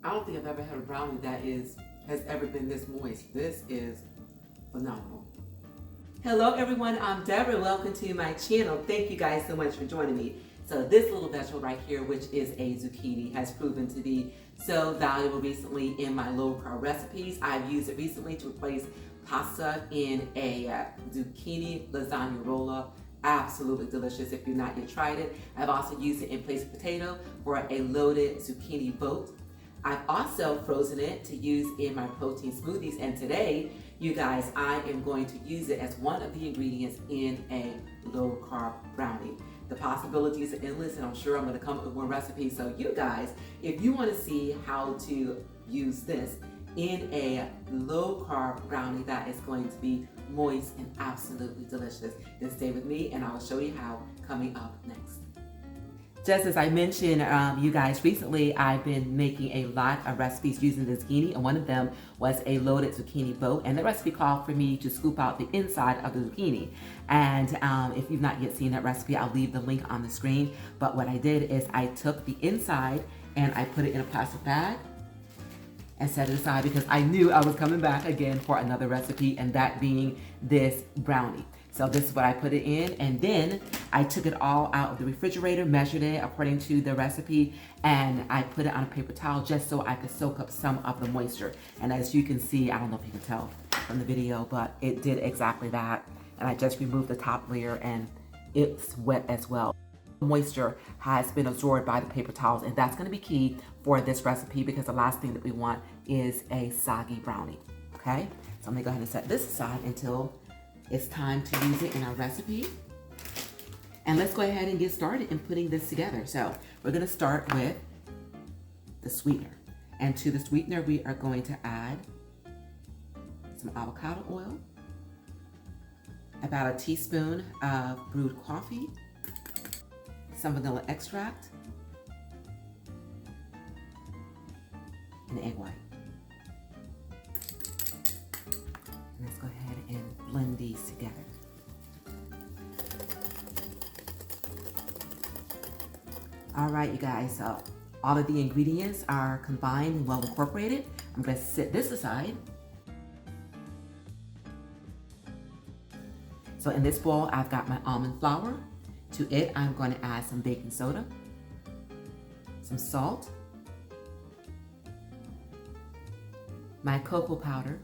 I don't think I've ever had a brownie that has ever been this moist. This is phenomenal. Hello everyone, I'm Deborah. Welcome to my channel. Thank you guys so much for joining me. So this little vegetable right here, which is a zucchini, has proven to be so valuable recently in my low carb recipes. I've used it recently to replace pasta in a zucchini lasagna rolla. Absolutely delicious if you've not yet tried it. I've also used it in place of potato for a loaded zucchini boat. I've also frozen it to use in my protein smoothies, and today, you guys, I am going to use it as one of the ingredients in a low carb brownie. The possibilities are endless, and I'm sure I'm going to come up with more recipes. So you guys, if you want to see how to use this in a low carb brownie that is going to be moist and absolutely delicious, then stay with me and I will show you how coming up next. Just as I mentioned, you guys, recently I've been making a lot of recipes using the zucchini, and one of them was a loaded zucchini boat, and the recipe called for me to scoop out the inside of the zucchini. And if you've not yet seen that recipe, I'll leave the link on the screen. But what I did is I took the inside and I put it in a plastic bag and set it aside because I knew I was coming back again for another recipe, and that being this brownie. So this is what I put it in, and then I took it all out of the refrigerator, measured it according to the recipe, and I put it on a paper towel just so I could soak up some of the moisture. And as you can see, I don't know if you can tell from the video, but it did exactly that. And I just removed the top layer and it's wet as well. Moisture has been absorbed by the paper towels, and that's gonna be key for this recipe because the last thing that we want is a soggy brownie, okay? So I'm gonna go ahead and set this aside until it's time to use it in our recipe. And let's go ahead and get started in putting this together. So we're gonna start with the sweetener. And to the sweetener, we are going to add some avocado oil, about a teaspoon of brewed coffee, some vanilla extract, and egg white. And let's go ahead and blend these together. All right, you guys, so all of the ingredients are combined and well incorporated. I'm gonna set this aside. So in this bowl, I've got my almond flour. To it, I'm going to add some baking soda, some salt, my cocoa powder,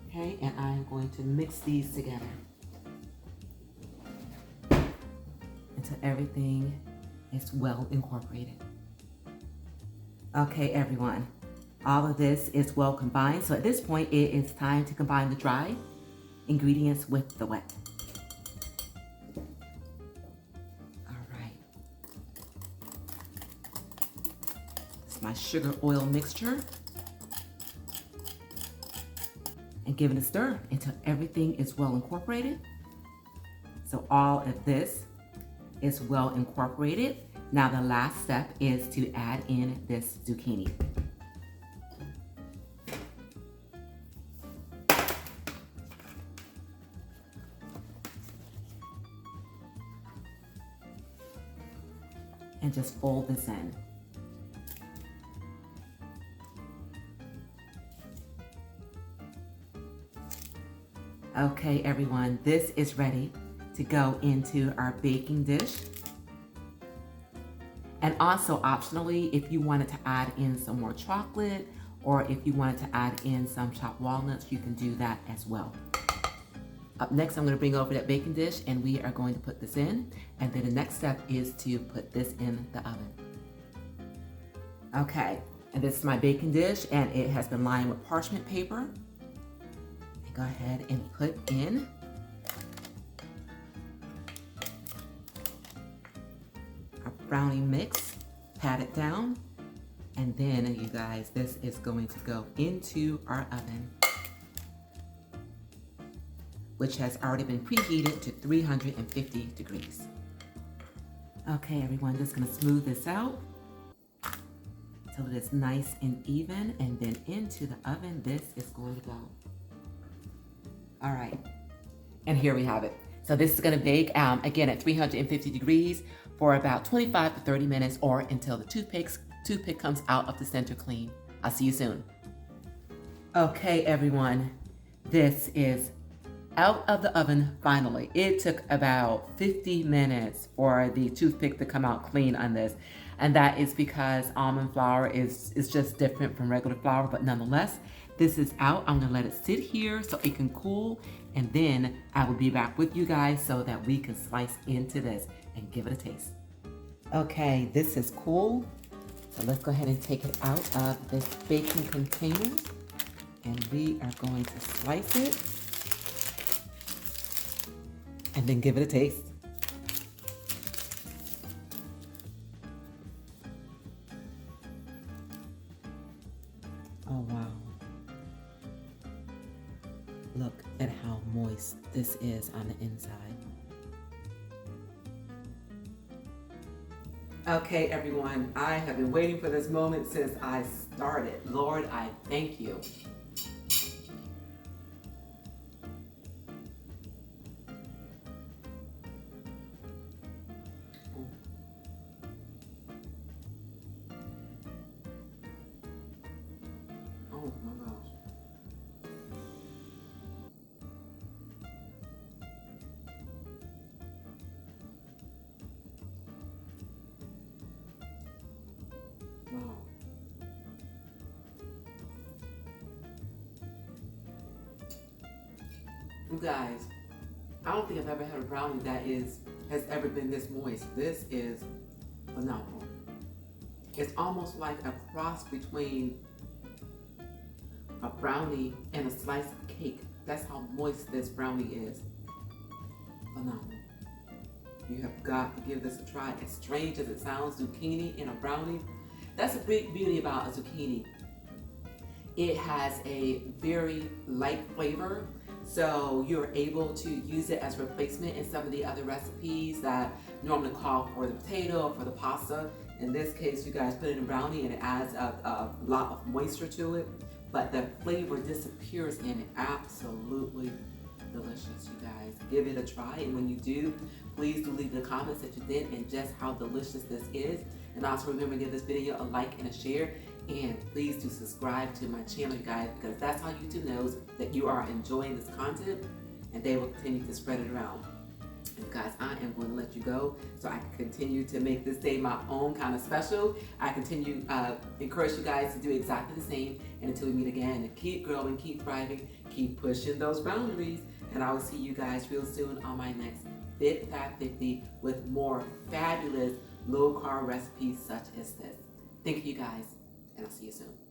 okay, and I'm going to mix these together until everything is well incorporated. Okay, everyone. All of this is well combined. So at this point, it is time to combine the dry ingredients with the wet. All right. This is my sugar oil mixture. And give it a stir until everything is well incorporated. So all of this is well incorporated. Now the last step is to add in this zucchini. And just fold this in. Okay, everyone, this is ready to go into our baking dish. And also optionally, if you wanted to add in some more chocolate or if you wanted to add in some chopped walnuts, you can do that as well. Up next, I'm going to bring over that baking dish and we are going to put this in. And then the next step is to put this in the oven. Okay, and this is my baking dish and it has been lined with parchment paper. And go ahead and put in our brownie mix, pat it down, and then you guys, this is going to go into our oven, which has already been preheated to 350 degrees. Okay, everyone, just gonna smooth this out till it is nice and even, and then into the oven this is going to go. All right, and here we have it. So So this is going to bake, again, at 350 degrees for about 25 to 30 minutes or until the toothpick comes out of the center clean. I'll see you soon. Okay, everyone, this is out of the oven finally. It took about 50 minutes for the toothpick to come out clean on this. And that is because almond flour is just different from regular flour, but nonetheless, this is out. I'm gonna let it sit here so it can cool, and then I will be back with you guys so that we can slice into this and give it a taste. Okay, this is cool. So let's go ahead and take it out of this baking container, and we are going to slice it and then give it a taste. Oh wow. Look at how moist this is on the inside. Okay, everyone, I have been waiting for this moment since I started. Lord, I thank you. Oh my gosh. Wow. You guys, I don't think I've ever had a brownie that has ever been this moist. This is phenomenal. It's almost like a cross between a brownie and a slice of cake. That's how moist this brownie is. Phenomenal. You have got to give this a try. As strange as it sounds, zucchini in a brownie. That's a big beauty about a zucchini. It has a very light flavor, so you're able to use it as replacement in some of the other recipes that normally call for the potato or for the pasta. In this case, you guys put it in a brownie and it adds a lot of moisture to it, but the flavor disappears in it. Absolutely delicious, you guys. Give it a try, and when you do, please do leave in the comments that you did and just how delicious this is. And also remember to give this video a like and a share, and please do subscribe to my channel, you guys, because that's how YouTube knows that you are enjoying this content, and they will continue to spread it around. And guys, I am going to let you go so I can continue to make this day my own kind of special. I continue encourage you guys to do exactly the same, and until we meet again, keep growing, keep thriving, keep pushing those boundaries, and I will see you guys real soon on my next Fit Fat 50 with more fabulous low-carb recipes such as this. Thank you guys, and I'll see you soon.